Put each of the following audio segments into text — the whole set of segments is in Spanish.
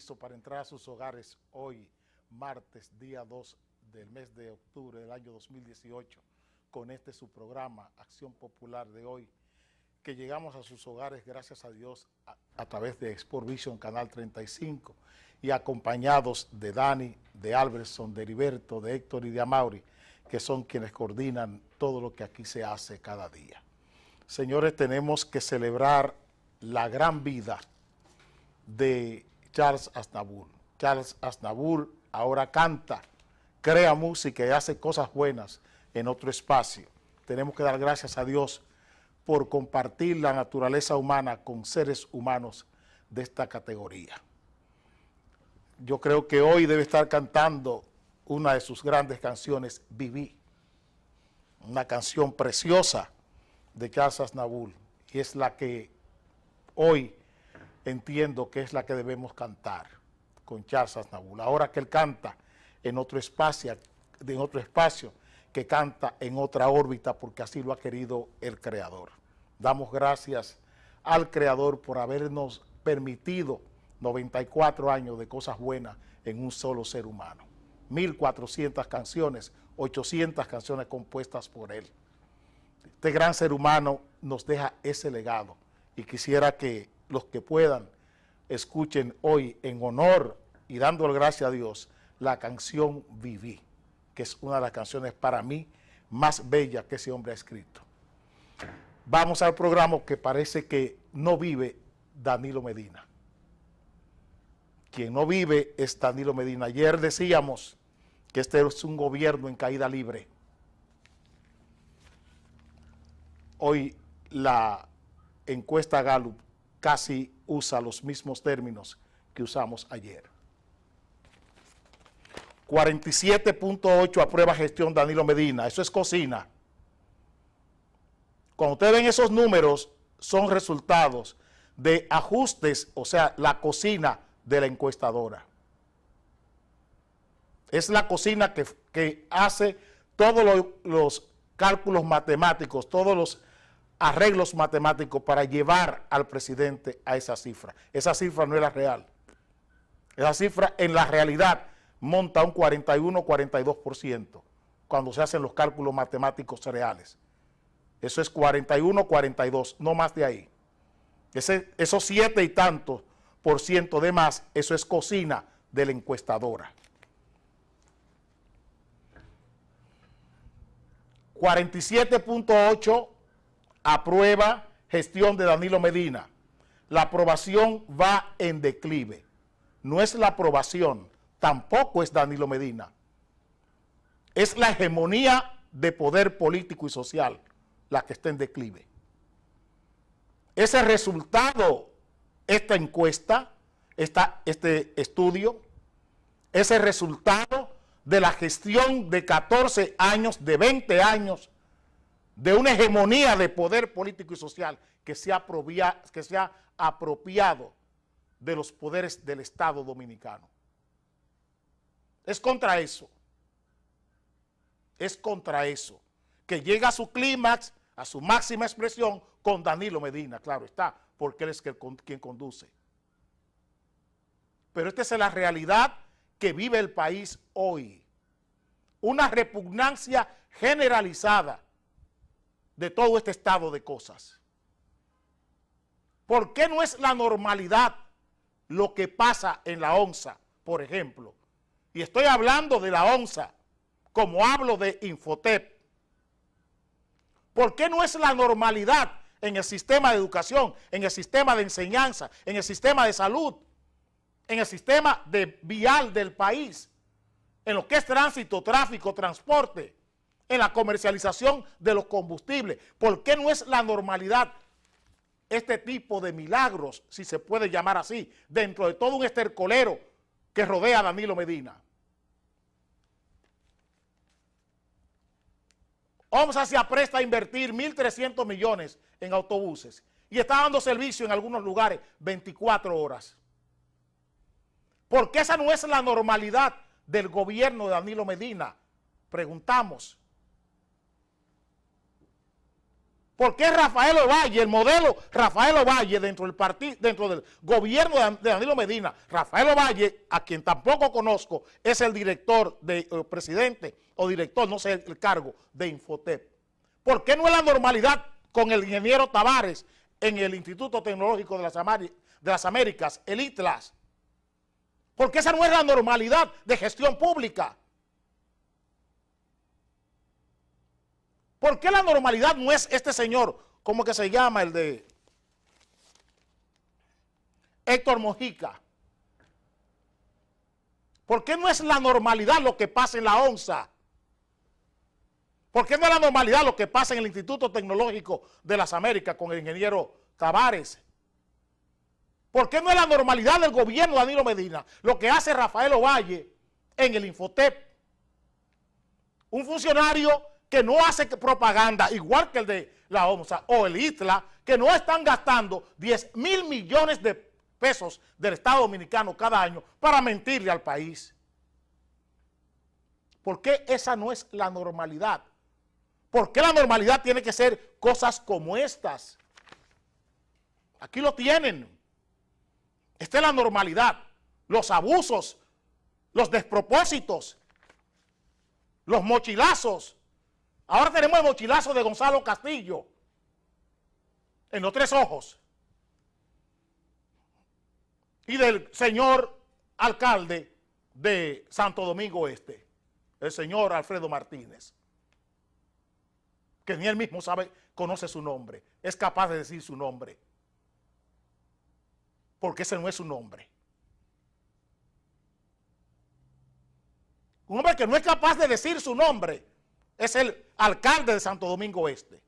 listo para entrar a sus hogares hoy, martes, día 2 del mes de octubre del año 2018, con este su programa, Acción Popular de hoy, que llegamos a sus hogares, gracias a Dios, a través de Sport Vision Canal 35, y acompañados de Dani, de Alberson, de Heriberto, de Héctor y de Amaury, que son quienes coordinan todo lo que aquí se hace cada día. Señores, tenemos que celebrar la gran vida de Charles Aznavour. Charles Aznavour ahora canta, crea música y hace cosas buenas en otro espacio. Tenemos que dar gracias a Dios por compartir la naturaleza humana con seres humanos de esta categoría. Yo creo que hoy debe estar cantando una de sus grandes canciones, Viví, una canción preciosa de Charles Aznavour, y es la que hoy entiendo que es la que debemos cantar con Charles Aznavour. Ahora que él canta en otro espacio, que canta en otra órbita, porque así lo ha querido el Creador. Damos gracias al Creador por habernos permitido 94 años de cosas buenas en un solo ser humano. 1.400 canciones, 800 canciones compuestas por él. Este gran ser humano nos deja ese legado y quisiera que los que puedan escuchen hoy en honor y dándole gracias a Dios la canción Viví, que es una de las canciones para mí más bellas que ese hombre ha escrito. Vamos al programa que parece que no vive Danilo Medina. Quien no vive es Danilo Medina. Ayer decíamos que este es un gobierno en caída libre. Hoy la encuesta Gallup casi usa los mismos términos que usamos ayer. 47.8 aprueba gestión Danilo Medina. Eso es cocina. Cuando ustedes ven esos números, son resultados de ajustes, o sea, la cocina de la encuestadora. Es la cocina que hace todos los cálculos matemáticos, todos los arreglos matemáticos para llevar al presidente a esa cifra. Esa cifra no es la real. Esa cifra en la realidad monta un 41-42% cuando se hacen los cálculos matemáticos reales. Eso es 41-42, no más de ahí. Esos 7 y tantos por ciento de más, eso es cocina de la encuestadora. 47.8 aprueba gestión de Danilo Medina. La aprobación va en declive. No es la aprobación, tampoco es Danilo Medina. Es la hegemonía de poder político y social la que está en declive. Ese resultado, esta encuesta, este estudio, ese resultado de la gestión de 14 años, de 20 años, de una hegemonía de poder político y social que se ha apropiado de los poderes del Estado dominicano. Es contra eso. Es contra eso. Que llega a su clímax, a su máxima expresión, con Danilo Medina, claro está, porque él es quien conduce. Pero esta es la realidad que vive el país hoy. Una repugnancia generalizada de todo este estado de cosas. ¿Por qué no es la normalidad lo que pasa en la ONSA, por ejemplo? Y estoy hablando de la ONSA, como hablo de Infotep. ¿Por qué no es la normalidad en el sistema de educación, en el sistema de enseñanza, en el sistema de salud, en el sistema vial del país, en lo que es tránsito, tráfico, transporte, en la comercialización de los combustibles? ¿Por qué no es la normalidad este tipo de milagros, si se puede llamar así, dentro de todo un estercolero que rodea a Danilo Medina? OMSA se apresta a invertir 1.300 millones en autobuses y está dando servicio en algunos lugares 24 horas. ¿Por qué esa no es la normalidad del gobierno de Danilo Medina? Preguntamos. ¿Por qué Rafael Ovalle, el modelo Rafael Ovalle dentro del partido, dentro del gobierno de Danilo Medina? Rafael Ovalle, a quien tampoco conozco, es el director, presidente o director, no sé el cargo, de Infotep. ¿Por qué no es la normalidad con el ingeniero Tavares en el Instituto Tecnológico de las Américas, el ITLAS? Porque esa no es la normalidad de gestión pública. ¿Por qué la normalidad no es este señor, cómo que se llama, el de Héctor Mojica? ¿Por qué no es la normalidad lo que pasa en la ONSA? ¿Por qué no es la normalidad lo que pasa en el Instituto Tecnológico de las Américas con el ingeniero Tavares? ¿Por qué no es la normalidad del gobierno de Danilo Medina lo que hace Rafael Ovalle en el Infotep? Un funcionario que no hace propaganda, igual que el de la OMSA o el ITLA, que no están gastando 10.000 millones de pesos del Estado Dominicano cada año para mentirle al país. ¿Por qué esa no es la normalidad? ¿Por qué la normalidad tiene que ser cosas como estas? Aquí lo tienen. Esta es la normalidad. Los abusos, los despropósitos, los mochilazos. Ahora tenemos el mochilazo de Gonzalo Castillo en los Tres Ojos y del señor alcalde de Santo Domingo Este, el señor Alfredo Martínez, que ni él mismo conoce su nombre, es capaz de decir su nombre, porque ese no es su nombre. Un hombre que no es capaz de decir su nombre es el alcalde de Santo Domingo Este.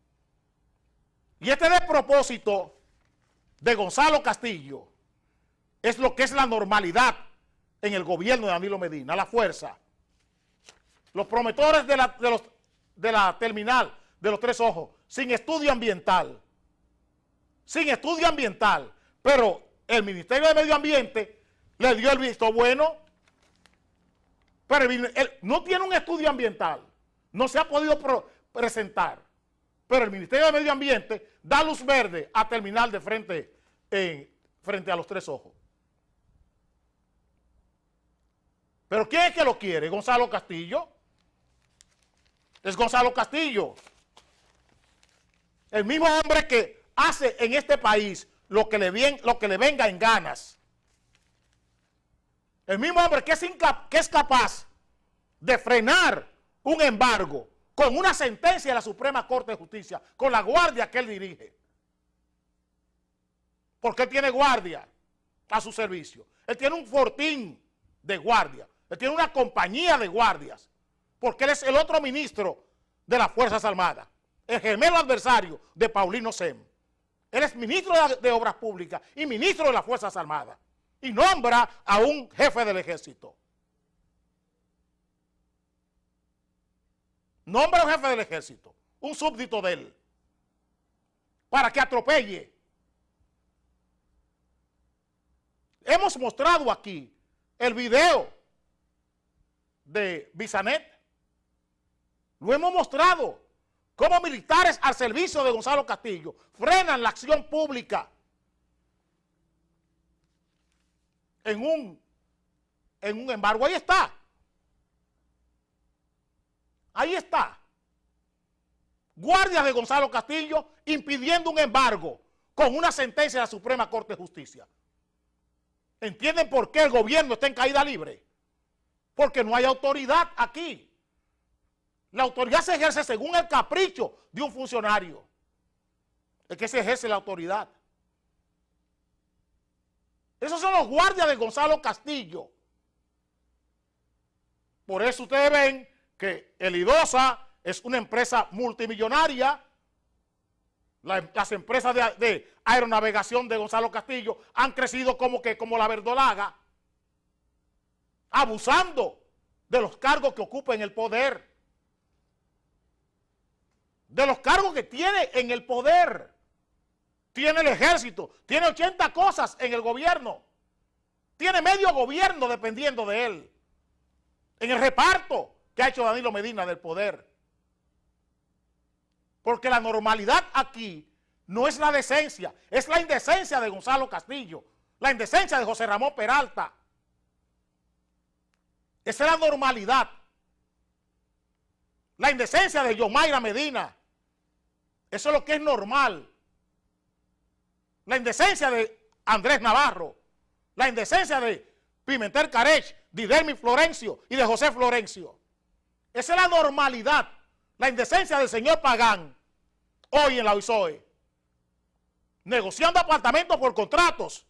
Y este despropósito de Gonzalo Castillo es lo que es la normalidad en el gobierno de Danilo Medina, la fuerza. Los promotores de la terminal de los Tres Ojos, sin estudio ambiental, pero el Ministerio de Medio Ambiente le dio el visto bueno, pero él no tiene un estudio ambiental, no se ha podido presentar, pero el Ministerio de Medio Ambiente da luz verde a terminal de frente a los Tres Ojos. ¿Pero quién es que lo quiere? ¿Gonzalo Castillo? Es Gonzalo Castillo, el mismo hombre que hace en este país lo que le venga en ganas. El mismo hombre que es capaz de frenar un embargo con una sentencia de la Suprema Corte de Justicia, con la guardia que él dirige. Porque él tiene guardia a su servicio. Él tiene un fortín de guardia. Él tiene una compañía de guardias. Porque él es el otro ministro de las Fuerzas Armadas. El gemelo adversario de Paulino Sem. Él es ministro de Obras Públicas y ministro de las Fuerzas Armadas. Y nombra a un jefe del ejército. Nombra a un jefe del ejército, un súbdito de él, para que atropelle. Hemos mostrado aquí el video de Bisanet. Lo hemos mostrado. Cómo militares al servicio de Gonzalo Castillo frenan la acción pública en un embargo. Ahí está. Ahí está. Guardias de Gonzalo Castillo impidiendo un embargo con una sentencia de la Suprema Corte de Justicia. ¿Entienden por qué el gobierno está en caída libre? Porque no hay autoridad aquí. La autoridad se ejerce según el capricho de un funcionario. Es que se ejerce la autoridad. Esos son los guardias de Gonzalo Castillo. Por eso ustedes ven que el IDOSA es una empresa multimillonaria. Las empresas de aeronavegación de Gonzalo Castillo han crecido como la verdolaga, abusando de los cargos que ocupa en el poder. De los cargos que tiene en el poder. Tiene el ejército, tiene 80 cosas en el gobierno. Tiene medio gobierno dependiendo de él. En el reparto que ha hecho Danilo Medina del poder. Porque la normalidad aquí no es la decencia, es la indecencia de Gonzalo Castillo, la indecencia de José Ramón Peralta. Esa es la normalidad. La indecencia de Yomaira Medina. Eso es lo que es normal. La indecencia de Andrés Navarro. La indecencia de Pimentel Carech, de Idelmi Florencio y de José Florencio. Esa es la normalidad. La indecencia del señor Pagán, hoy en la OISOE. Negociando apartamentos por contratos.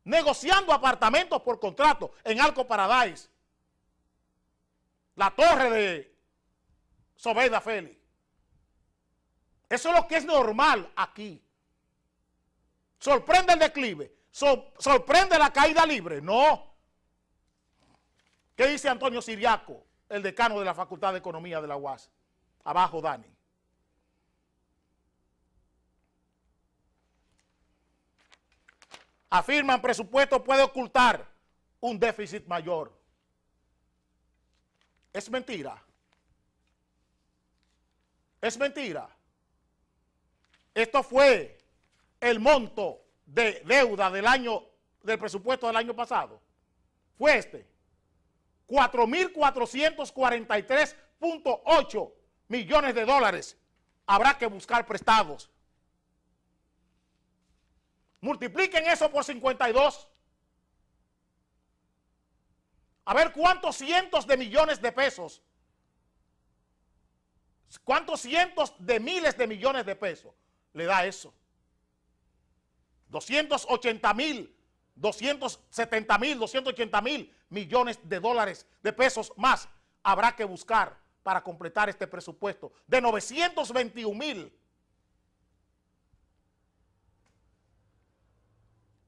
Negociando apartamentos por contratos en Arco Paradise. La torre de Zobeida Félix. Eso es lo que es normal aquí. ¿Sorprende el declive? ¿Sorprende la caída libre? No. ¿Qué dice Antonio Siriaco, el decano de la Facultad de Economía de la UAS? Abajo, Dani. Afirman presupuesto puede ocultar un déficit mayor. Es mentira. Es mentira. Esto fue el monto de deuda del presupuesto del año pasado. Fue este. 4.443.8 millones de dólares. Habrá que buscar prestados. Multipliquen eso por 52. A ver cuántos cientos de millones de pesos, cuántos cientos de miles de millones de pesos le da eso. 280.000, 270.000, 280.000 millones de dólares de pesos más habrá que buscar para completar este presupuesto de 921.000.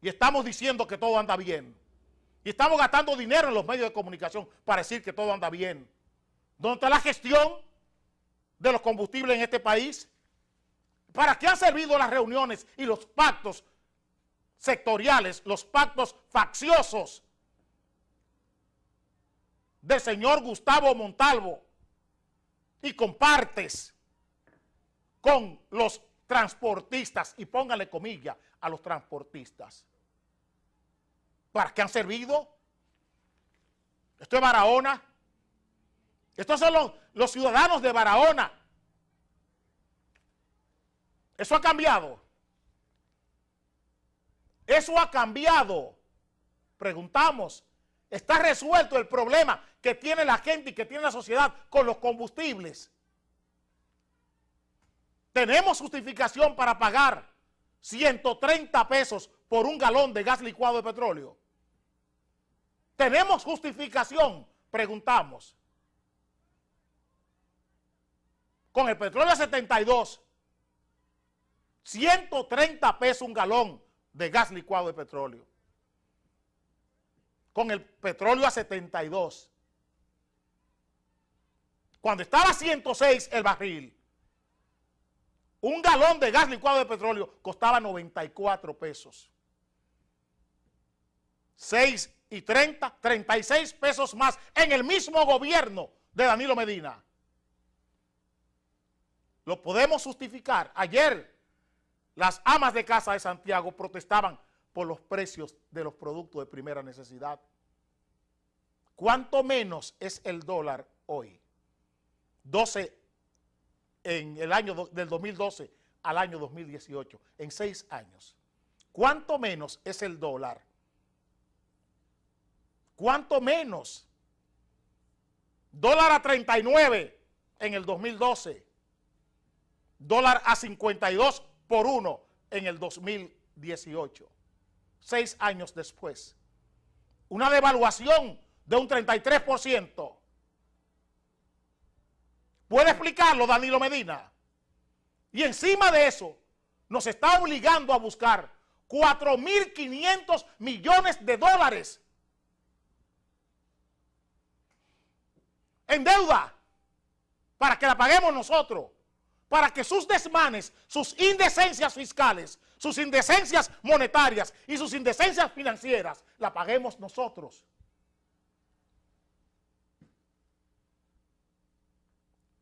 Y estamos diciendo que todo anda bien. Y estamos gastando dinero en los medios de comunicación para decir que todo anda bien. ¿Dónde está la gestión de los combustibles en este país? ¿Para qué han servido las reuniones y los pactos sectoriales, los pactos facciosos del señor Gustavo Montalvo y compartes con los transportistas? Y póngale comillas a los transportistas. ¿Para qué han servido? Esto es Barahona. Estos son los ciudadanos de Barahona. Eso ha cambiado. Eso ha cambiado. Preguntamos, ¿está resuelto el problema que tiene la gente y que tiene la sociedad con los combustibles? ¿Tenemos justificación para pagar 130 pesos por un galón de gas licuado de petróleo? ¿Tenemos justificación? Preguntamos. Con el petróleo a 72, 130 pesos un galón de gas licuado de petróleo. Con el petróleo a 72. Cuando estaba a 106 el barril, un galón de gas licuado de petróleo costaba 94 pesos. 6 y 30, 36 pesos más en el mismo gobierno de Danilo Medina. Lo podemos justificar. Ayer las amas de casa de Santiago protestaban por los precios de los productos de primera necesidad. ¿Cuánto menos es el dólar hoy? 12 en el año del 2012 al año 2018, en 6 años. ¿Cuánto menos es el dólar? ¿Cuánto menos? Dólar a 39 en el 2012. Dólar a 52 por 1 en el 2018. 6 años después. Una devaluación de un 33%. ¿Puede explicarlo Danilo Medina? Y encima de eso, nos está obligando a buscar 4.500 millones de dólares en deuda para que la paguemos nosotros, para que sus desmanes, sus indecencias fiscales, sus indecencias monetarias y sus indecencias financieras la paguemos nosotros.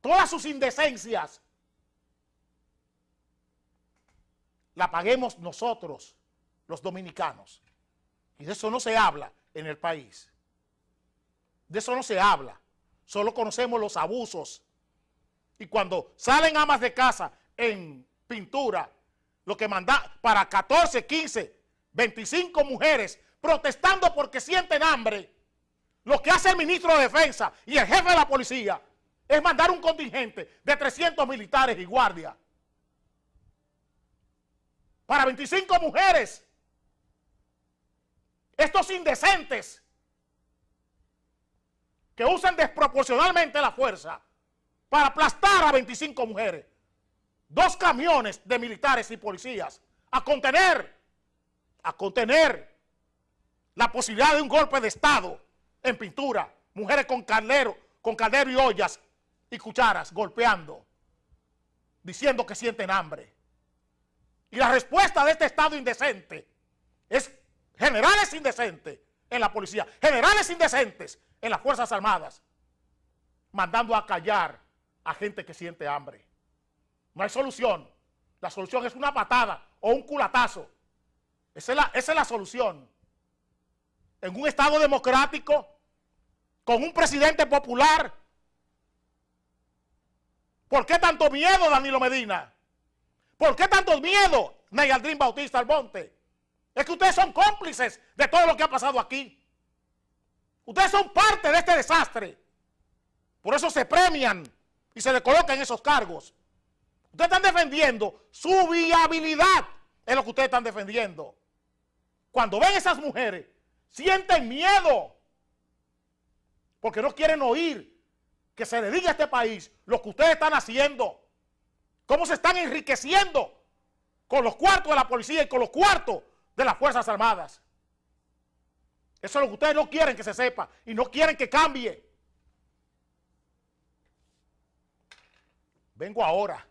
todas sus indecencias, la paguemos nosotros, los dominicanos. Y de eso no se habla en el país. De eso no se habla. Solo conocemos los abusos. Y cuando salen amas de casa en pintura, lo que manda para 14, 15, 25 mujeres protestando porque sienten hambre, lo que hace el ministro de Defensa y el jefe de la policía es mandar un contingente de 300 militares y guardias para 25 mujeres. Estos indecentes que usan desproporcionalmente la fuerza para aplastar a 25 mujeres, 2 camiones de militares y policías a contener la posibilidad de un golpe de Estado en pintura, mujeres con caldero y ollas y cucharas golpeando, diciendo que sienten hambre. Y la respuesta de este Estado indecente es generales indecentes en la policía, generales indecentes en las Fuerzas Armadas, mandando a callar a gente que siente hambre. No hay solución. La solución es una patada o un culatazo. Esa es la solución. En un Estado democrático, con un presidente popular. ¿Por qué tanto miedo, Danilo Medina? ¿Por qué tanto miedo, Nayaldrín Bautista Almonte? Es que ustedes son cómplices de todo lo que ha pasado aquí. Ustedes son parte de este desastre. Por eso se premian y se le colocan esos cargos. Ustedes están defendiendo su viabilidad, es lo que ustedes están defendiendo. Cuando ven esas mujeres, sienten miedo, porque no quieren oír que se le diga a este país lo que ustedes están haciendo, cómo se están enriqueciendo con los cuartos de la policía y con los cuartos de las Fuerzas Armadas. Eso es lo que ustedes no quieren que se sepa y no quieren que cambie. Vengo ahora.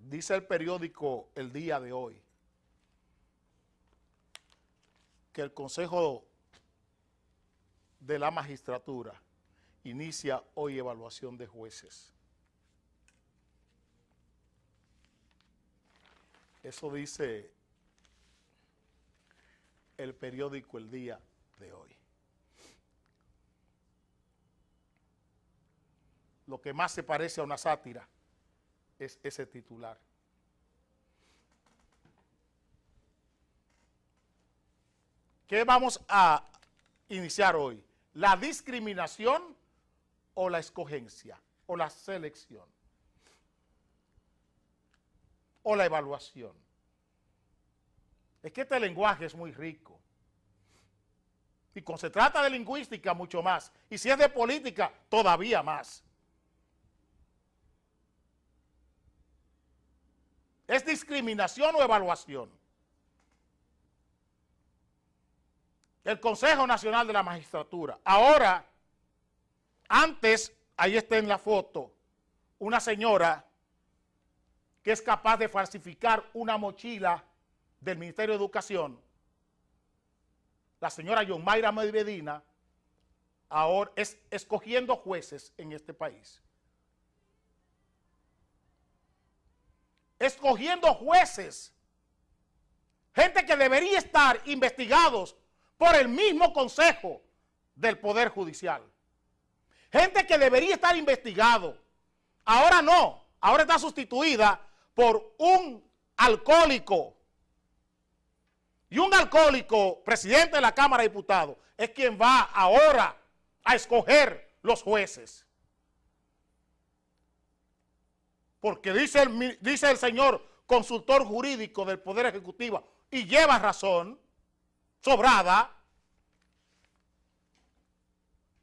Dice el periódico El Día de Hoy que el Consejo de la Magistratura inicia hoy evaluación de jueces. Eso dice el periódico El Día de Hoy. Lo que más se parece a una sátira es ese titular. ¿Qué vamos a iniciar hoy? ¿La discriminación o la escogencia? ¿O la selección? ¿O la evaluación? Es que este lenguaje es muy rico. Y cuando se trata de lingüística, mucho más. Y si es de política, todavía más. ¿Es discriminación o evaluación? El Consejo Nacional de la Magistratura. Ahora, antes, ahí está en la foto, una señora que es capaz de falsificar una mochila del Ministerio de Educación, la señora Yomaira Medina, ahora es escogiendo jueces en este país. Escogiendo jueces, gente que debería estar investigados por el mismo Consejo del Poder Judicial. Gente que debería estar investigado. Ahora no, ahora está sustituida por un alcohólico. Y un alcohólico, presidente de la Cámara de Diputados, es quien va ahora a escoger los jueces. Porque dice el señor consultor jurídico del Poder Ejecutivo, y lleva razón, sobrada,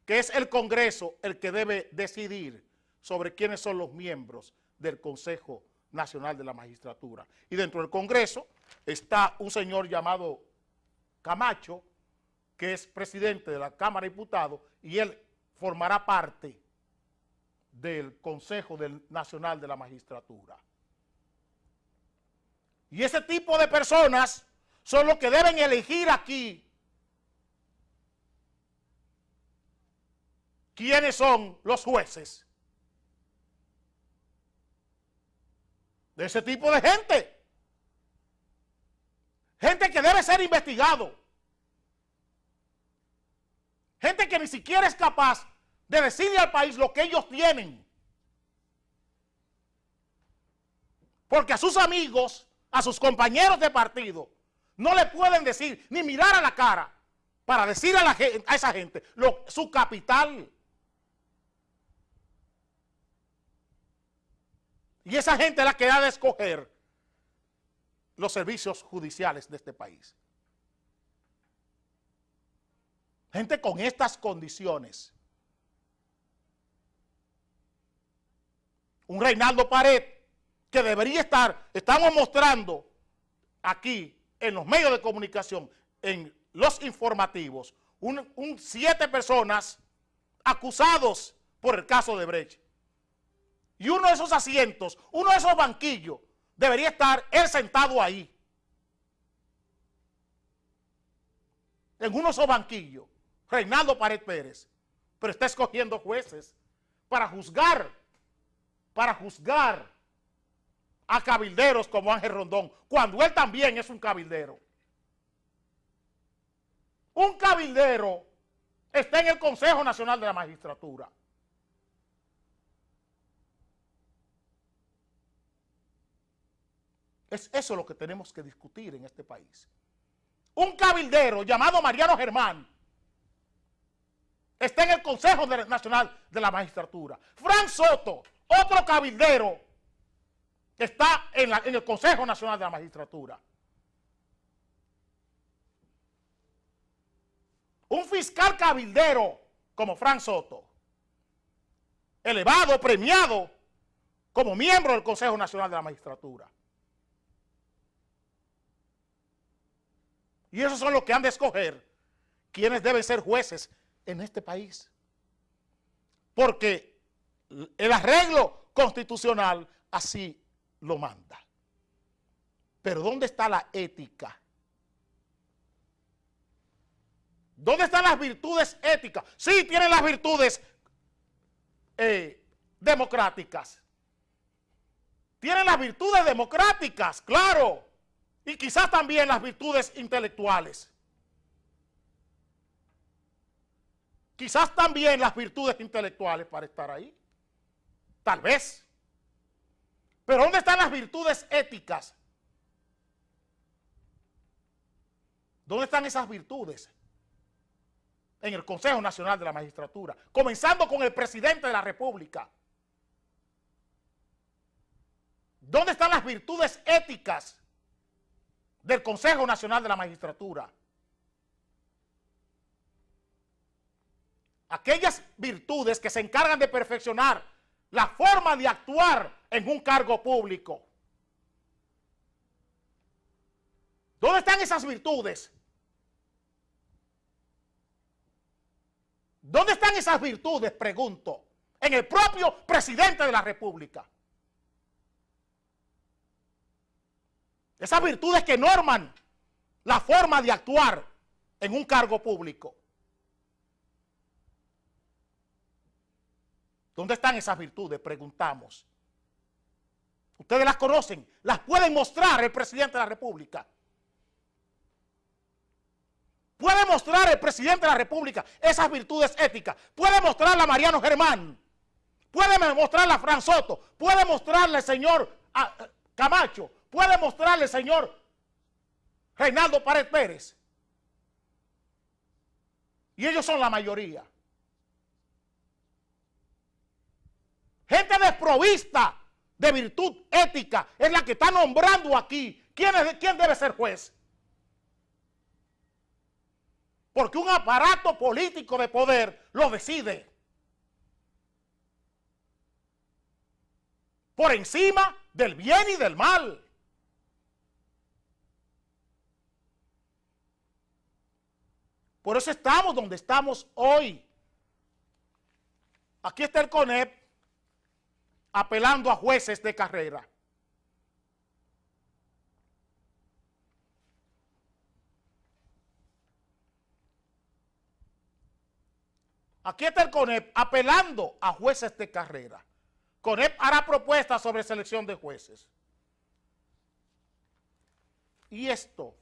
que es el Congreso el que debe decidir sobre quiénes son los miembros del Consejo Nacional de la Magistratura. Y dentro del Congreso está un señor llamado Camacho, que es presidente de la Cámara de Diputados, y él formará parte del Consejo Nacional de la Magistratura. Y ese tipo de personas son los que deben elegir aquí quiénes son los jueces de ese tipo de gente. Gente que debe ser investigado. Gente que ni siquiera es capaz de decirle al país lo que ellos tienen. Porque a sus amigos, a sus compañeros de partido, no le pueden decir, ni mirar a la cara, para decir a esa gente su capital. Y esa gente es la que ha de escoger los servicios judiciales de este país. Gente con estas condiciones. Un Reinaldo Pared que debería estar, estamos mostrando aquí en los medios de comunicación, en los informativos, 7 personas acusados por el caso de Brecht. Y uno de esos asientos, uno de esos banquillos, debería estar él sentado ahí. En uno de esos banquillos, Reinaldo Pared Pérez, pero está escogiendo jueces para juzgar a cabilderos como Ángel Rondón, cuando él también es un cabildero. Un cabildero está en el Consejo Nacional de la Magistratura. Es eso lo que tenemos que discutir en este país. Un cabildero llamado Mariano Germán está en el Consejo Nacional de la Magistratura. Frank Soto, otro cabildero, está en el Consejo Nacional de la Magistratura. Un fiscal cabildero como Frank Soto, elevado, premiado como miembro del Consejo Nacional de la Magistratura. Y esos son los que han de escoger quienes deben ser jueces en este país. Porque el arreglo constitucional así lo manda. Pero ¿dónde está la ética? ¿Dónde están las virtudes éticas? Sí, tienen las virtudes democráticas. Tienen las virtudes democráticas, claro. Y quizás también las virtudes intelectuales. Quizás también las virtudes intelectuales para estar ahí. Tal vez. Pero ¿dónde están las virtudes éticas? ¿Dónde están esas virtudes? En el Consejo Nacional de la Magistratura. Comenzando con el presidente de la República. ¿Dónde están las virtudes éticas del Consejo Nacional de la Magistratura? Aquellas virtudes que se encargan de perfeccionar la forma de actuar en un cargo público. ¿Dónde están esas virtudes? ¿Dónde están esas virtudes? Pregunto. En el propio presidente de la República. Esas virtudes que norman la forma de actuar en un cargo público. ¿Dónde están esas virtudes? Preguntamos. Ustedes las conocen, las pueden mostrar el presidente de la República. Puede mostrar el presidente de la República esas virtudes éticas. Puede mostrarla a Mariano Germán. Puede mostrarla a Frank Soto. Puede mostrarle al señor Camacho. Puede mostrarle al señor Reinaldo Pared Pérez. Y ellos son la mayoría. Gente desprovista de virtud ética es la que está nombrando aquí. ¿Quién debe ser juez? Porque un aparato político de poder lo decide. Por encima del bien y del mal. Por eso estamos donde estamos hoy. Aquí está el CONEP apelando a jueces de carrera. Aquí está el CONEP apelando a jueces de carrera. CONEP hará propuestas sobre selección de jueces. ¿Y esto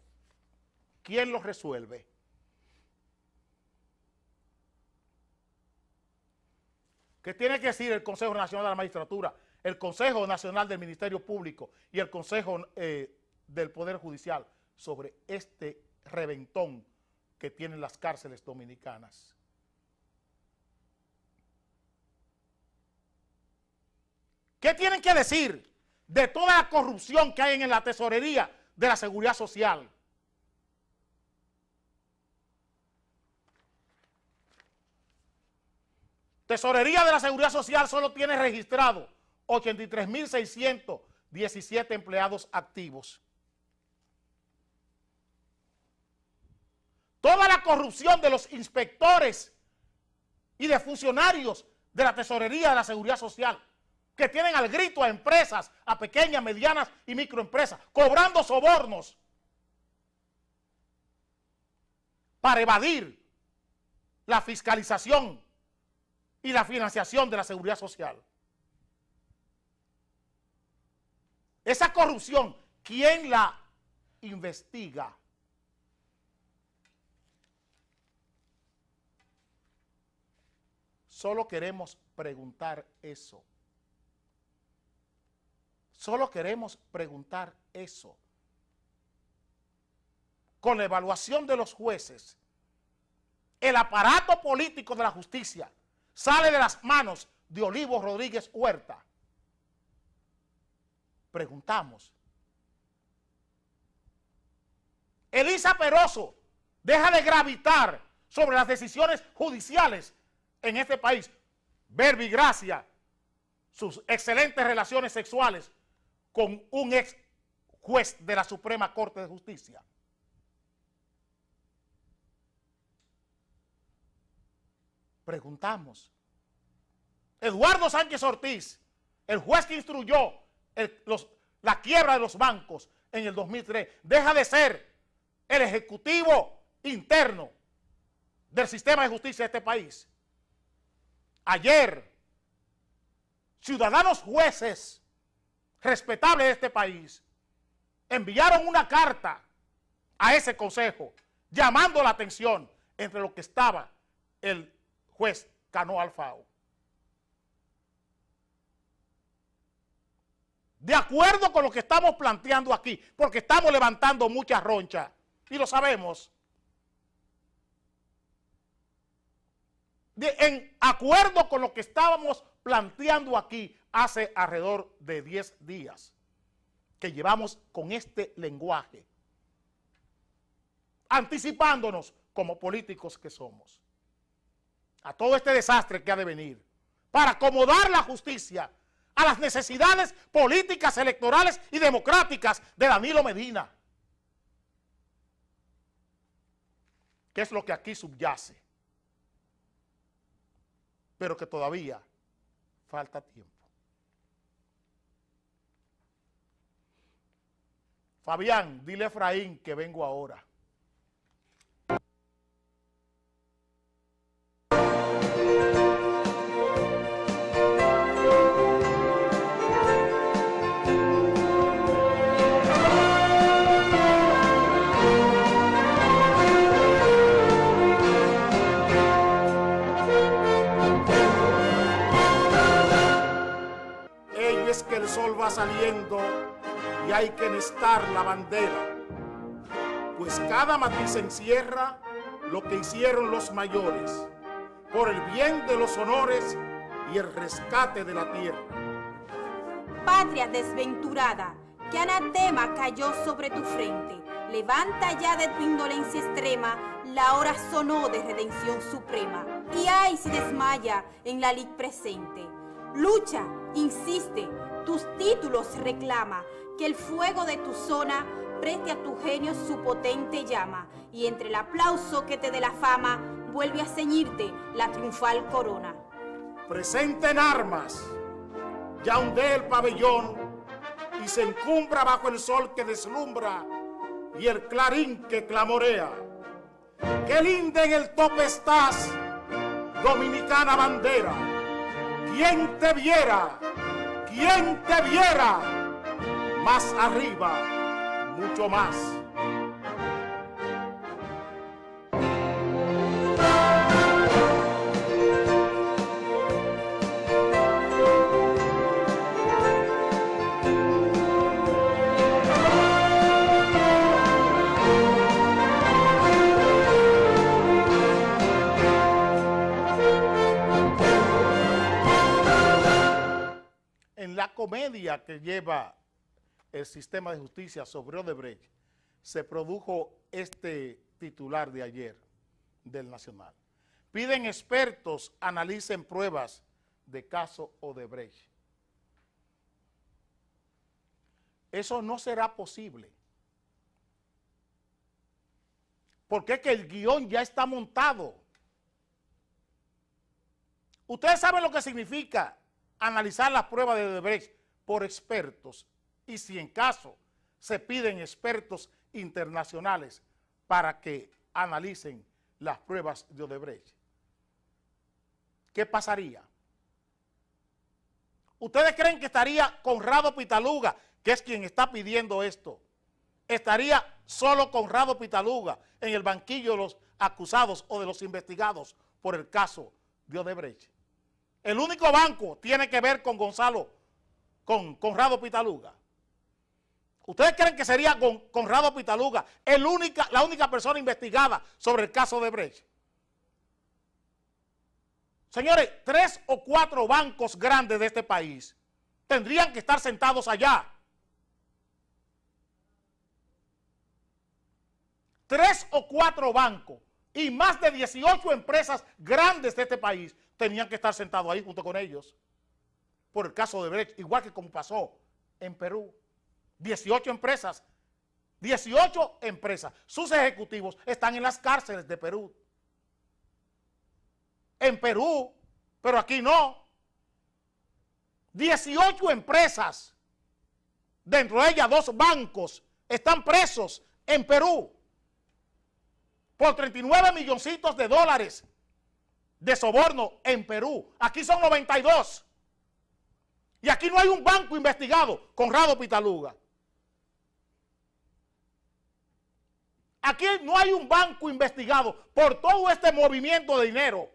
quién lo resuelve? ¿Qué tiene que decir el Consejo Nacional de la Magistratura, el Consejo Nacional del Ministerio Público y el Consejo del Poder Judicial sobre este reventón que tienen las cárceles dominicanas? ¿Qué tienen que decir de toda la corrupción que hay en la tesorería de la Seguridad Social? Tesorería de la Seguridad Social solo tiene registrado 83.617 empleados activos. Toda la corrupción de los inspectores y de funcionarios de la Tesorería de la Seguridad Social, que tienen al grito a empresas, a pequeñas, medianas y microempresas, cobrando sobornos para evadir la fiscalización y la financiación de la Seguridad Social. Esa corrupción, ¿quién la investiga? Solo queremos preguntar eso. Solo queremos preguntar eso. Con la evaluación de los jueces, el aparato político de la justicia sale de las manos de Olivo Rodríguez Huerta. Preguntamos. Elisa Peroso deja de gravitar sobre las decisiones judiciales en este país. Verbi Gracia, sus excelentes relaciones sexuales con un ex juez de la Suprema Corte de Justicia. Preguntamos. Eduardo Sánchez Ortiz, el juez que instruyó la quiebra de los bancos en el 2003, deja de ser el ejecutivo interno del sistema de justicia de este país. Ayer, ciudadanos jueces respetables de este país enviaron una carta a ese consejo llamando la atención entre lo que estaba el juez Cano Alfao. De acuerdo con lo que estamos planteando aquí, porque estamos levantando mucha roncha y lo sabemos. En acuerdo con lo que estábamos planteando aquí hace alrededor de 10 días, que llevamos con este lenguaje, anticipándonos como políticos que somos a todo este desastre que ha de venir, para acomodar la justicia a las necesidades políticas, electorales y democráticas de Danilo Medina, que es lo que aquí subyace, pero que todavía falta tiempo. Fabián, dile a Efraín que vengo ahora. Es que el sol va saliendo y hay que enhestar la bandera, pues cada matiz encierra lo que hicieron los mayores, por el bien de los honores y el rescate de la tierra. Patria desventurada, que anatema cayó sobre tu frente, levanta ya de tu indolencia extrema, la hora sonó de redención suprema, y ay si desmaya en la lid presente. Lucha, insiste, tus títulos reclama, que el fuego de tu zona preste a tu genio su potente llama, y entre el aplauso que te dé la fama, vuelve a ceñirte la triunfal corona. Presente en armas, ya ondea el pabellón y se encumbra bajo el sol que deslumbra y el clarín que clamorea. ¡Qué linda en el tope estás, dominicana bandera! ¿Quién te viera? ¿Quién te viera? Más arriba, mucho más. En la comedia que lleva el sistema de justicia sobre Odebrecht, se produjo este titular de ayer del Nacional. Piden expertos analicen pruebas de caso Odebrecht. Eso no será posible, porque es que el guión ya está montado. Ustedes saben lo que significa analizar las pruebas de Odebrecht por expertos, y si en caso se piden expertos internacionales para que analicen las pruebas de Odebrecht, ¿qué pasaría? ¿Ustedes creen que estaría Conrado Pitaluga, que es quien está pidiendo esto? ¿Estaría solo Conrado Pitaluga en el banquillo de los acusados o de los investigados por el caso de Odebrecht? El único banco tiene que ver con Conrado Pitaluga. ¿Ustedes creen que sería Conrado Pitaluga la única persona investigada sobre el caso de Odebrecht? Señores, 3 o 4 bancos grandes de este país tendrían que estar sentados allá. 3 o 4 bancos y más de 18 empresas grandes de este país tenían que estar sentados ahí junto con ellos por el caso de Odebrecht, igual que como pasó en Perú. 18 empresas, sus ejecutivos están en las cárceles de Perú. En Perú, pero aquí no. 18 empresas, dentro de ellas 2 bancos, están presos en Perú por 39 milloncitos de dólares de soborno en Perú. Aquí son 92. Y aquí no hay un banco investigado, Conrado Pitaluga. Aquí no hay un banco investigado por todo este movimiento de dinero,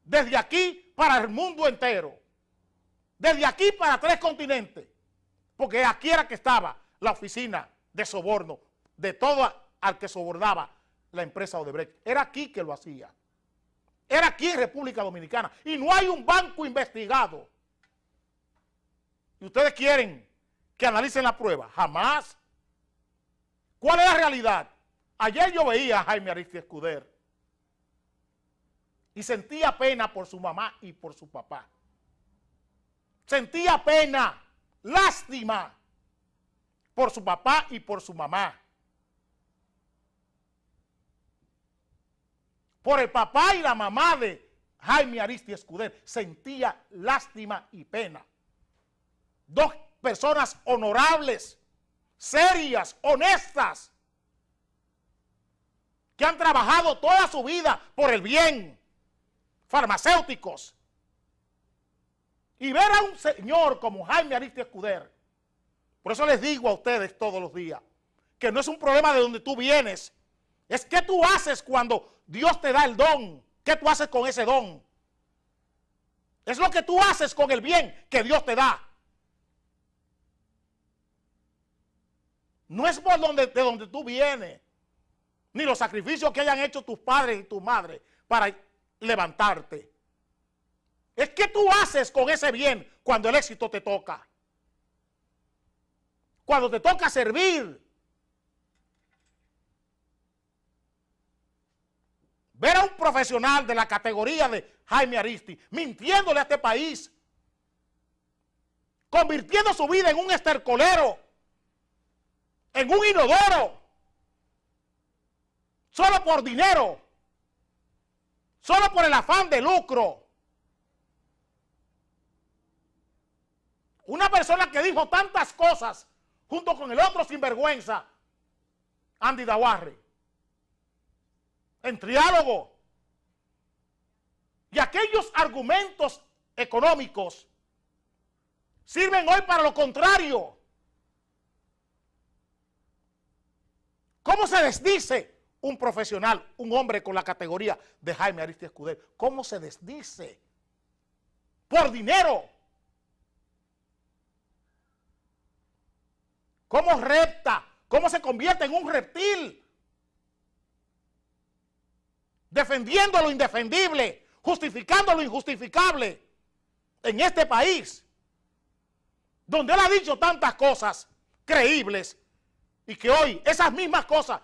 desde aquí para el mundo entero, desde aquí para 3 continentes, porque aquí era que estaba la oficina de soborno de todo al que sobornaba la empresa Odebrecht. Era aquí que lo hacía. Era aquí en República Dominicana. Y no hay un banco investigado. ¿Y ustedes quieren que analicen la prueba? Jamás. ¿Cuál es la realidad? Ayer yo veía a Jaime Ariztía Escuder y sentía pena por su mamá y por su papá. Sentía pena, lástima por su papá y por su mamá. Por el papá y la mamá de Jaime Ariztía Escuder sentía lástima y pena. 2 personas honorables, serias, honestas, que han trabajado toda su vida por el bien, farmacéuticos. Y ver a un señor como Jaime Ariztía Escuder, por eso les digo a ustedes todos los días, que no es un problema de donde tú vienes, es qué tú haces cuando Dios te da el don, qué tú haces con ese don. Es lo que tú haces con el bien que Dios te da. No es por de donde tú vienes, ni los sacrificios que hayan hecho tus padres y tu madre para levantarte. Es que tú haces con ese bien cuando el éxito te toca. Cuando te toca servir. Ver a un profesional de la categoría de Jaime Ariztía mintiéndole a este país, convirtiendo su vida en un estercolero, en un inodoro, solo por dinero, solo por el afán de lucro. Una persona que dijo tantas cosas junto con el otro sinvergüenza, Andy Dawarre, en Triálogo. Y aquellos argumentos económicos sirven hoy para lo contrario. ¿Cómo se desdice un profesional, un hombre con la categoría de Jaime Aristi Escudero? ¿Cómo se desdice? Por dinero. ¿Cómo repta? ¿Cómo se convierte en un reptil? Defendiendo lo indefendible, justificando lo injustificable en este país, donde él ha dicho tantas cosas creíbles y que hoy esas mismas cosas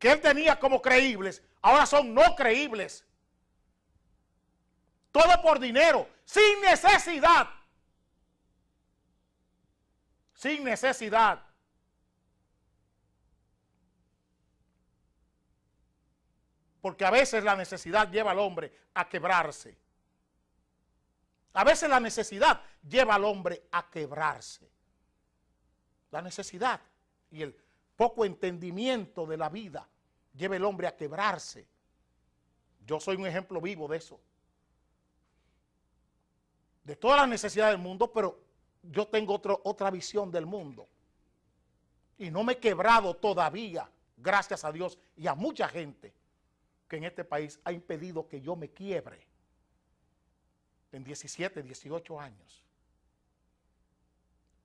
que él tenía como creíbles, ahora son no creíbles. Todo por dinero, sin necesidad. Sin necesidad. Porque a veces la necesidad lleva al hombre a quebrarse. A veces la necesidad lleva al hombre a quebrarse. La necesidad y el poco entendimiento de la vida lleva al hombre a quebrarse. Yo soy un ejemplo vivo de eso. De todas las necesidades del mundo, pero yo tengo otra visión del mundo. Y no me he quebrado todavía, gracias a Dios y a mucha gente que en este país ha impedido que yo me quiebre en 17, 18 años.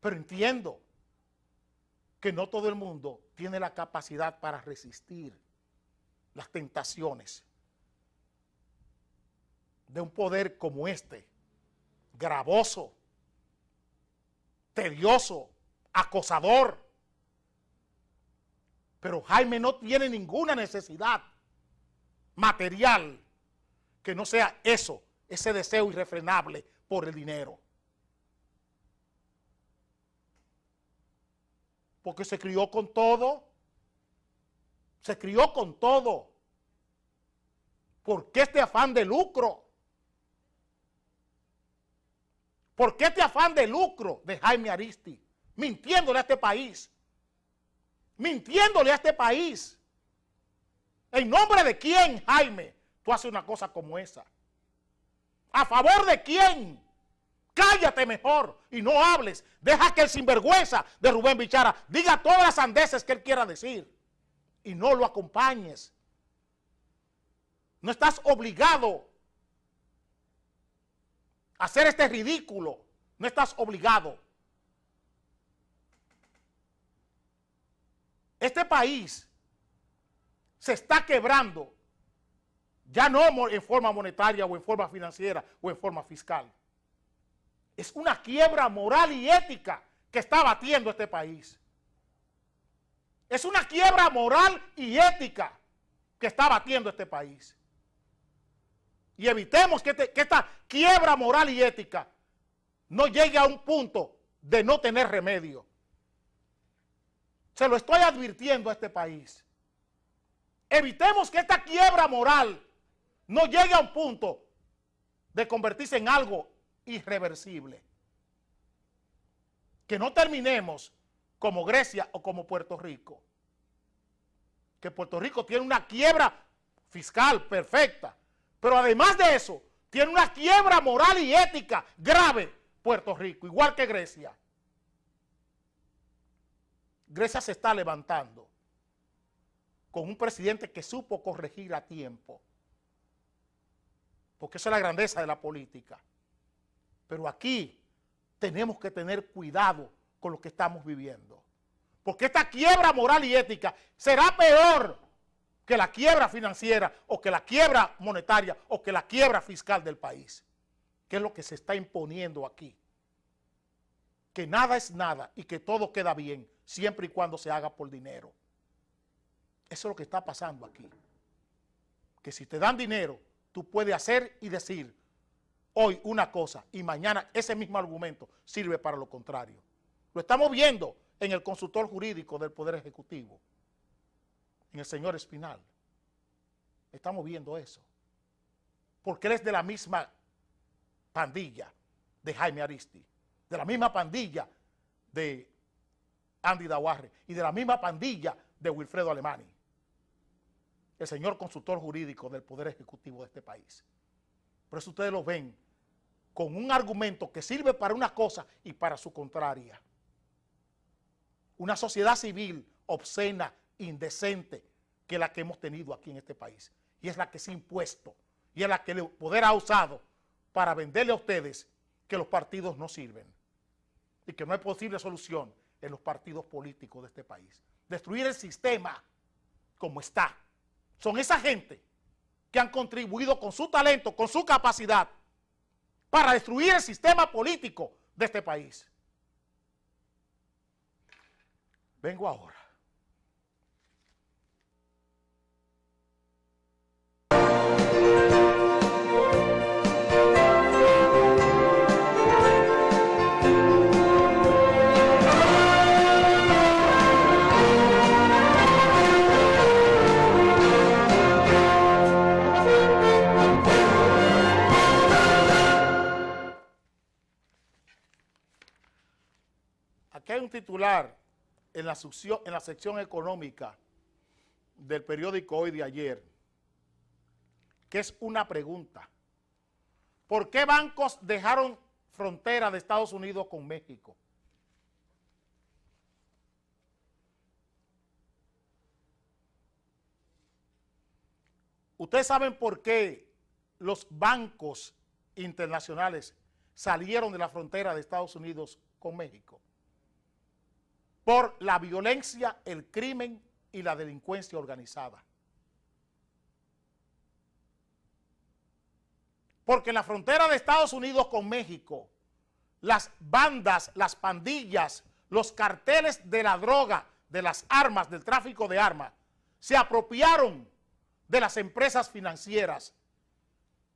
Pero entiendo que no todo el mundo tiene la capacidad para resistir las tentaciones de un poder como este, gravoso, tedioso, acosador. Pero Jaime no tiene ninguna necesidad material que no sea eso, ese deseo irrefrenable por el dinero. Porque se crió con todo. Se crió con todo. ¿Por qué este afán de lucro? ¿Por qué este afán de lucro de Jaime Aristi? Mintiéndole a este país. Mintiéndole a este país. ¿En nombre de quién, Jaime, tú haces una cosa como esa? ¿A favor de quién? Cállate mejor y no hables. Deja que el sinvergüenza de Rubén Bichara diga todas las sandeces que él quiera decir y no lo acompañes. No estás obligado a hacer este ridículo. No estás obligado. Este país se está quebrando, ya no en forma monetaria o en forma financiera o en forma fiscal. Es una quiebra moral y ética que está batiendo este país. Es una quiebra moral y ética que está batiendo este país. Y evitemos que esta quiebra moral y ética no llegue a un punto de no tener remedio. Se lo estoy advirtiendo a este país. Evitemos que esta quiebra moral no llegue a un punto de convertirse en algo irreversible. Que no terminemos como Grecia o como Puerto Rico. Que Puerto Rico tiene una quiebra fiscal perfecta, pero además de eso, tiene una quiebra moral y ética grave Puerto Rico, igual que Grecia. Grecia se está levantando con un presidente que supo corregir a tiempo, porque esa es la grandeza de la política. Pero aquí tenemos que tener cuidado con lo que estamos viviendo, porque esta quiebra moral y ética será peor que la quiebra financiera o que la quiebra monetaria o que la quiebra fiscal del país, que es lo que se está imponiendo aquí. Que nada es nada y que todo queda bien siempre y cuando se haga por dinero. Eso es lo que está pasando aquí. Que si te dan dinero, tú puedes hacer y decir hoy una cosa y mañana ese mismo argumento sirve para lo contrario. Lo estamos viendo en el consultor jurídico del Poder Ejecutivo, en el señor Espinal. Estamos viendo eso. Porque él es de la misma pandilla de Jaime Aristi, de la misma pandilla de Andy Dawarre y de la misma pandilla de Wilfredo Alemany, el señor consultor jurídico del Poder Ejecutivo de este país. Por eso ustedes lo ven con un argumento que sirve para una cosa y para su contraria. Una sociedad civil obscena, indecente, que es la que hemos tenido aquí en este país. Y es la que se ha impuesto, y es la que el poder ha usado para venderle a ustedes que los partidos no sirven y que no hay posible solución en los partidos políticos de este país. Destruir el sistema como está. Son esa gente que han contribuido con su talento, con su capacidad, para destruir el sistema político de este país. Vengo ahora. Aquí hay un titular en la sección económica del periódico Hoy de ayer, que es una pregunta. ¿Por qué bancos dejaron frontera de Estados Unidos con México? ¿Ustedes saben por qué los bancos internacionales salieron de la frontera de Estados Unidos con México? Por la violencia, el crimen y la delincuencia organizada. Porque en la frontera de Estados Unidos con México, las bandas, las pandillas, los carteles de la droga, de las armas, del tráfico de armas, se apropiaron de las empresas financieras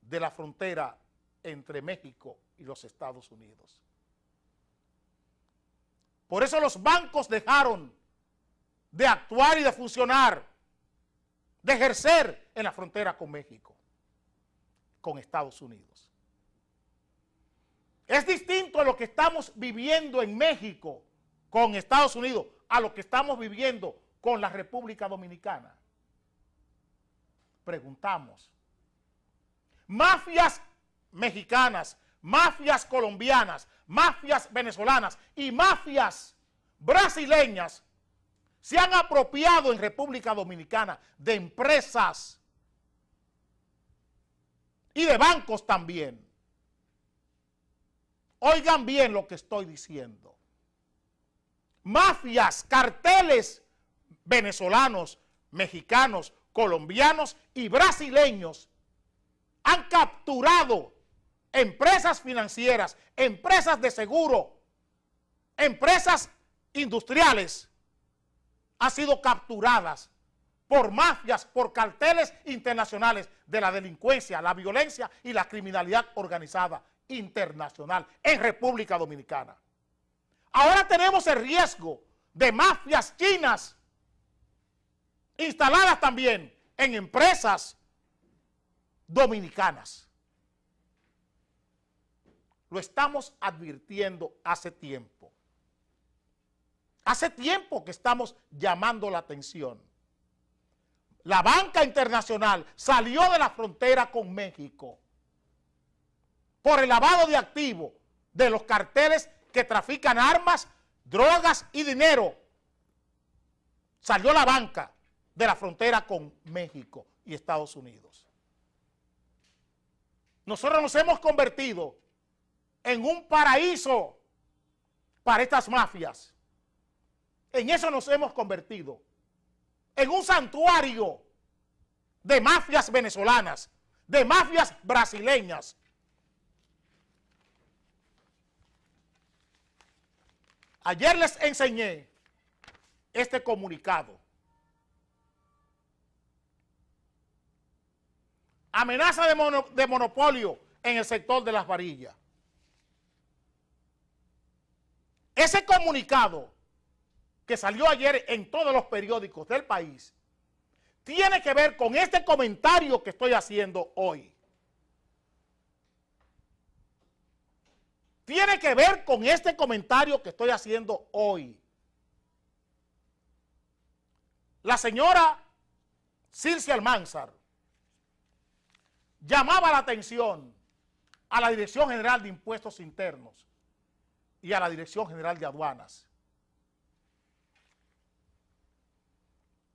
de la frontera entre México y los Estados Unidos. Por eso los bancos dejaron de actuar y de funcionar, de ejercer en la frontera con México, con Estados Unidos. Es distinto a lo que estamos viviendo en México con Estados Unidos a lo que estamos viviendo con la República Dominicana. Preguntamos, mafias mexicanas, mafias colombianas, mafias venezolanas y mafias brasileñas se han apropiado en República Dominicana de empresas y de bancos también. Oigan bien lo que estoy diciendo. Mafias, carteles venezolanos, mexicanos, colombianos y brasileños han capturado empresas financieras, empresas de seguro, empresas industriales, han sido capturadas por mafias, por carteles internacionales de la delincuencia, la violencia y la criminalidad organizada internacional en República Dominicana. Ahora tenemos el riesgo de mafias chinas instaladas también en empresas dominicanas. Lo estamos advirtiendo hace tiempo. Hace tiempo que estamos llamando la atención. La banca internacional salió de la frontera con México por el lavado de activos de los carteles que trafican armas, drogas y dinero. Salió la banca de la frontera con México y Estados Unidos. Nosotros nos hemos convertido en un paraíso para estas mafias. En eso nos hemos convertido. En un santuario de mafias venezolanas, de mafias brasileñas. Ayer les enseñé este comunicado. Amenaza de monopolio en el sector de las varillas. Ese comunicado que salió ayer en todos los periódicos del país tiene que ver con este comentario que estoy haciendo hoy. Tiene que ver con este comentario que estoy haciendo hoy. La señora Circe Almanzar llamaba la atención a la Dirección General de Impuestos Internos y a la Dirección General de Aduanas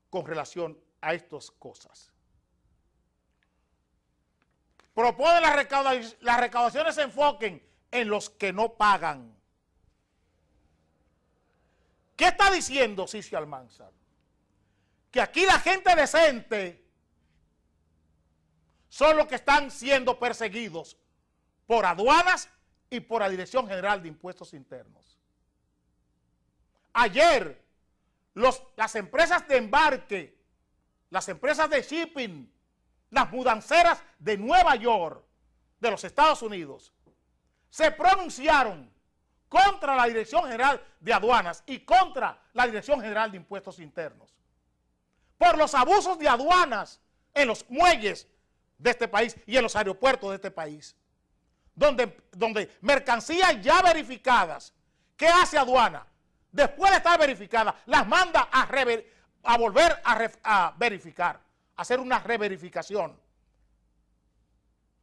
con relación a estas cosas. Propone las recaudaciones se enfoquen en los que no pagan. ¿Qué está diciendo Circe Almanzar? Que aquí la gente decente son los que están siendo perseguidos por aduanas y por la Dirección General de Impuestos Internos. Ayer, las empresas de embarque, las empresas de shipping, las mudanceras de Nueva York, de los Estados Unidos, se pronunciaron contra la Dirección General de Aduanas y contra la Dirección General de Impuestos Internos por los abusos de aduanas en los muelles de este país y en los aeropuertos de este país, donde mercancías ya verificadas, ¿qué hace aduana? Después de estar verificadas, las manda a volver a verificar, a hacer una reverificación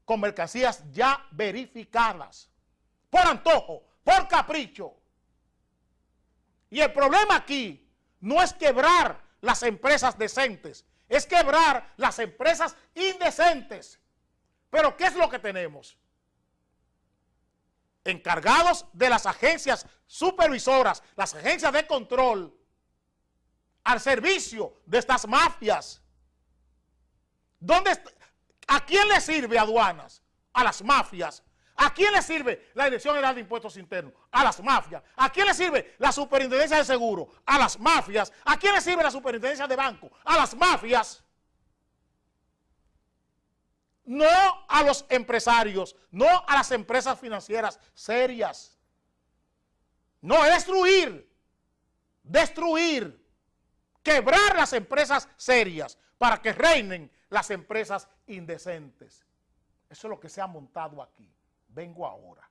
con mercancías ya verificadas, por antojo, por capricho. Y el problema aquí no es quebrar las empresas decentes, es quebrar las empresas indecentes. Pero ¿qué es lo que tenemos? Encargados de las agencias supervisoras, las agencias de control, al servicio de estas mafias. ¿A quién le sirve aduanas? A las mafias. ¿A quién le sirve la Dirección General de Impuestos Internos? A las mafias. ¿A quién le sirve la Superintendencia de Seguro? A las mafias. ¿A quién le sirve la Superintendencia de Banco? A las mafias. No a los empresarios, no a las empresas financieras serias. No, es destruir, quebrar las empresas serias para que reinen las empresas indecentes. Eso es lo que se ha montado aquí. Vengo ahora.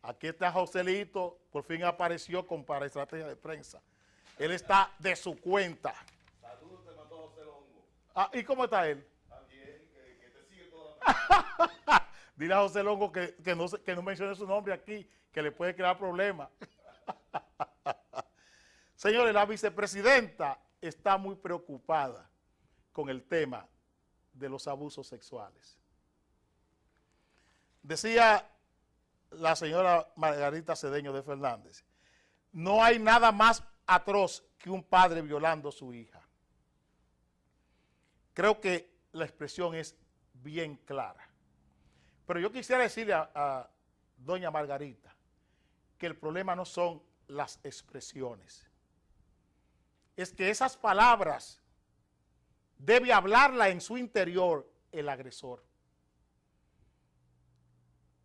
Aquí está Joselito, por fin apareció con para estrategia de prensa. Él está de su cuenta. Saludos, te mandó José Longo. Ah, ¿y cómo está él? También, que te sigue toda la Dile a José Longo que no mencione su nombre aquí, que le puede crear problemas. Señores, la vicepresidenta está muy preocupada con el tema de los abusos sexuales. Decía la señora Margarita Cedeño de Fernández, no hay nada más atroz que un padre violando a su hija. Creo que la expresión es bien clara. Pero yo quisiera decirle a doña Margarita que el problema no son las expresiones. Es que esas palabras debe hablarla en su interior el agresor.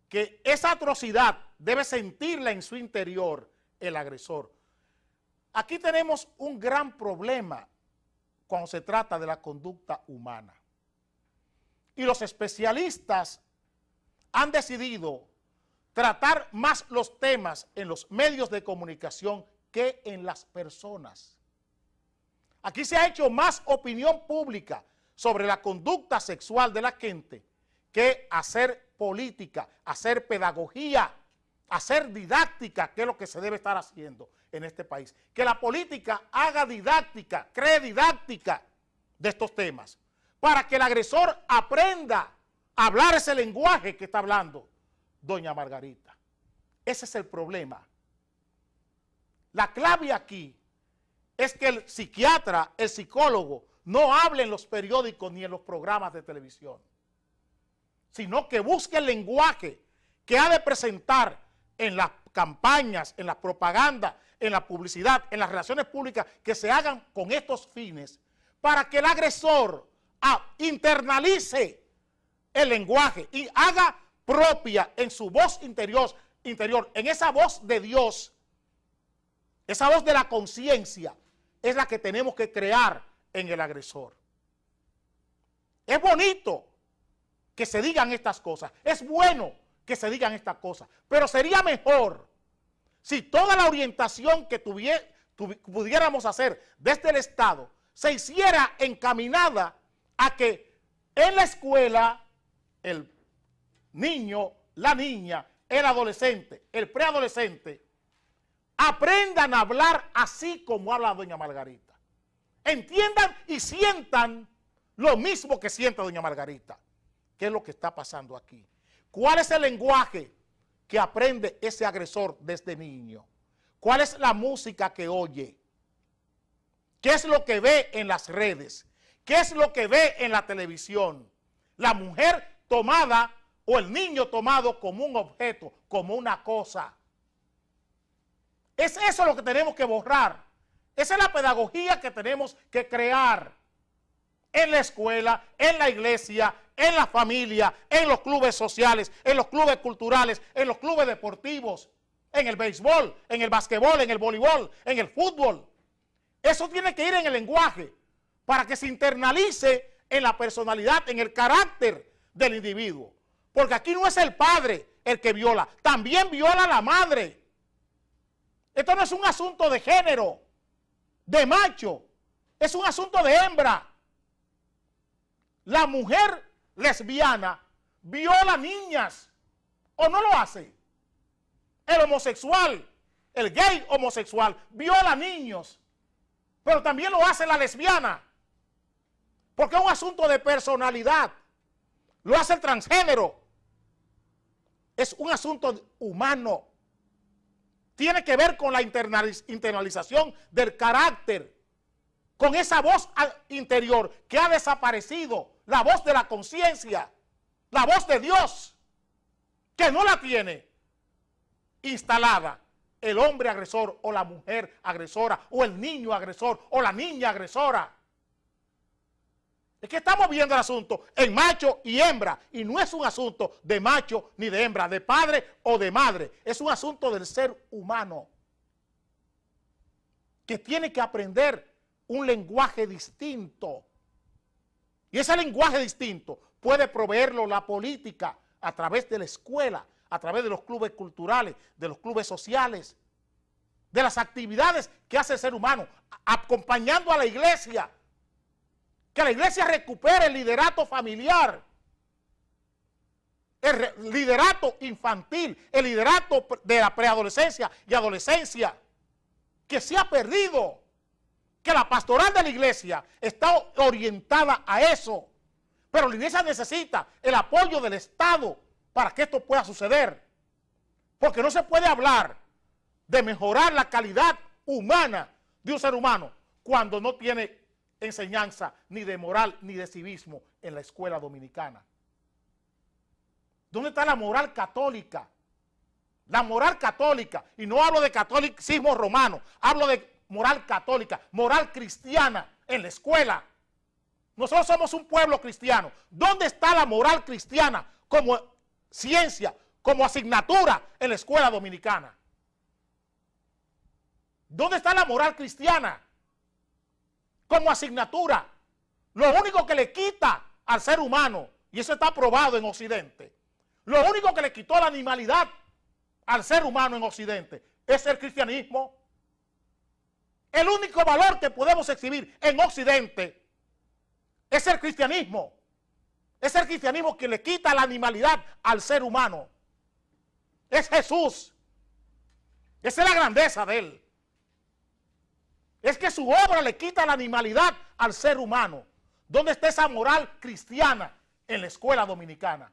Que esa atrocidad debe sentirla en su interior el agresor. Aquí tenemos un gran problema cuando se trata de la conducta humana. Y los especialistas han decidido tratar más los temas en los medios de comunicación que en las personas. Aquí se ha hecho más opinión pública sobre la conducta sexual de la gente que hacer política, hacer pedagogía, hacer didáctica, que es lo que se debe estar haciendo en este país. Que la política haga didáctica, cree didáctica de estos temas, para que el agresor aprenda a hablar ese lenguaje que está hablando doña Margarita. Ese es el problema. La clave aquí es que el psiquiatra, el psicólogo, no hable en los periódicos ni en los programas de televisión. sino que busque el lenguaje que ha de presentar en las campañas, en la propaganda, en la publicidad, en las relaciones públicas que se hagan con estos fines, para que el agresor internalice el lenguaje y haga propia en su voz interior, en esa voz de Dios, esa voz de la conciencia, es la que tenemos que crear en el agresor. Es bonito que se digan estas cosas, es bueno que se digan estas cosas, pero sería mejor si toda la orientación que pudiéramos hacer desde el Estado se hiciera encaminada a que en la escuela el niño, la niña, el adolescente, el preadolescente, aprendan a hablar así como habla doña Margarita. Entiendan y sientan lo mismo que siente doña Margarita. ¿Qué es lo que está pasando aquí? ¿Cuál es el lenguaje que aprende ese agresor desde niño? ¿Cuál es la música que oye? ¿Qué es lo que ve en las redes? ¿Qué es lo que ve en la televisión? La mujer tomada o el niño tomado como un objeto, como una cosa. Es eso lo que tenemos que borrar. Esa es la pedagogía que tenemos que crear en la escuela, en la iglesia, en la familia, en los clubes sociales, en los clubes culturales, en los clubes deportivos, en el béisbol, en el basquetbol, en el voleibol, en el fútbol. Eso tiene que ir en el lenguaje para que se internalice en la personalidad, en el carácter del individuo. Porque aquí no es el padre el que viola, también viola la madre. Esto no es un asunto de género, de macho, es un asunto de hembra. La mujer lesbiana viola niñas, ¿o no lo hace? El homosexual, el gay homosexual, viola niños, pero también lo hace la lesbiana, porque es un asunto de personalidad. Lo hace el transgénero, es un asunto humano. Tiene que ver con la internalización del carácter, con esa voz interior que ha desaparecido, la voz de la conciencia, la voz de Dios, que no la tiene instalada el hombre agresor o la mujer agresora o el niño agresor o la niña agresora. Es que estamos viendo el asunto en macho y hembra, y no es un asunto de macho ni de hembra, de padre o de madre, es un asunto del ser humano que tiene que aprender un lenguaje distinto. Y ese lenguaje distinto puede proveerlo la política a través de la escuela, a través de los clubes culturales, de los clubes sociales, de las actividades que hace el ser humano, acompañando a la iglesia. Que la iglesia recupere el liderato familiar, el liderato infantil, el liderato de la preadolescencia y adolescencia, que se ha perdido. Que la pastoral de la iglesia está orientada a eso, pero la iglesia necesita el apoyo del Estado para que esto pueda suceder, porque no se puede hablar de mejorar la calidad humana de un ser humano cuando no tiene enseñanza ni de moral ni de civismo en la escuela dominicana. ¿Dónde está la moral católica? La moral católica, y no hablo de catolicismo romano, hablo de moral católica, moral cristiana en la escuela. Nosotros somos un pueblo cristiano. ¿Dónde está la moral cristiana como ciencia, como asignatura en la escuela dominicana? ¿Dónde está la moral cristiana como asignatura? Lo único que le quita al ser humano, y eso está probado en Occidente, lo único que le quitó la animalidad al ser humano en Occidente es el cristianismo. El único valor que podemos exhibir en Occidente es el cristianismo. Es el cristianismo que le quita la animalidad al ser humano. Es Jesús. Esa es la grandeza de él. Es que su obra le quita la animalidad al ser humano. ¿Dónde está esa moral cristiana en la escuela dominicana?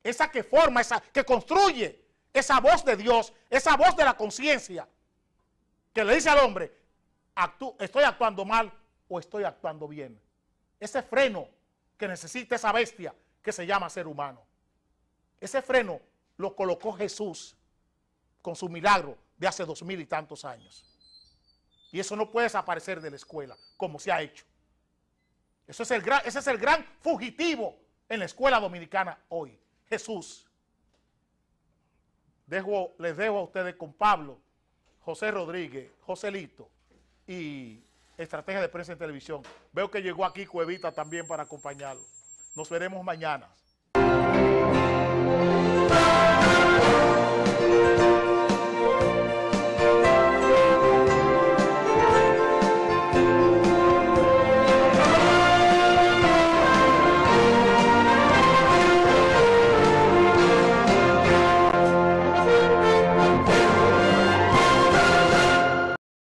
Esa que forma, esa que construye esa voz de Dios, esa voz de la conciencia, que le dice al hombre, estoy actuando mal o estoy actuando bien. Ese freno que necesita esa bestia que se llama ser humano. Ese freno lo colocó Jesús con su milagro de hace 2000 y tantos años. Y eso no puede desaparecer de la escuela, como se ha hecho. Ese es el gran fugitivo en la escuela dominicana hoy, Jesús. Les dejo a ustedes con Pablo, José Rodríguez, Joselito y Estrategia de Prensa en Televisión. Veo que llegó aquí Cuevita también para acompañarlo. Nos veremos mañana.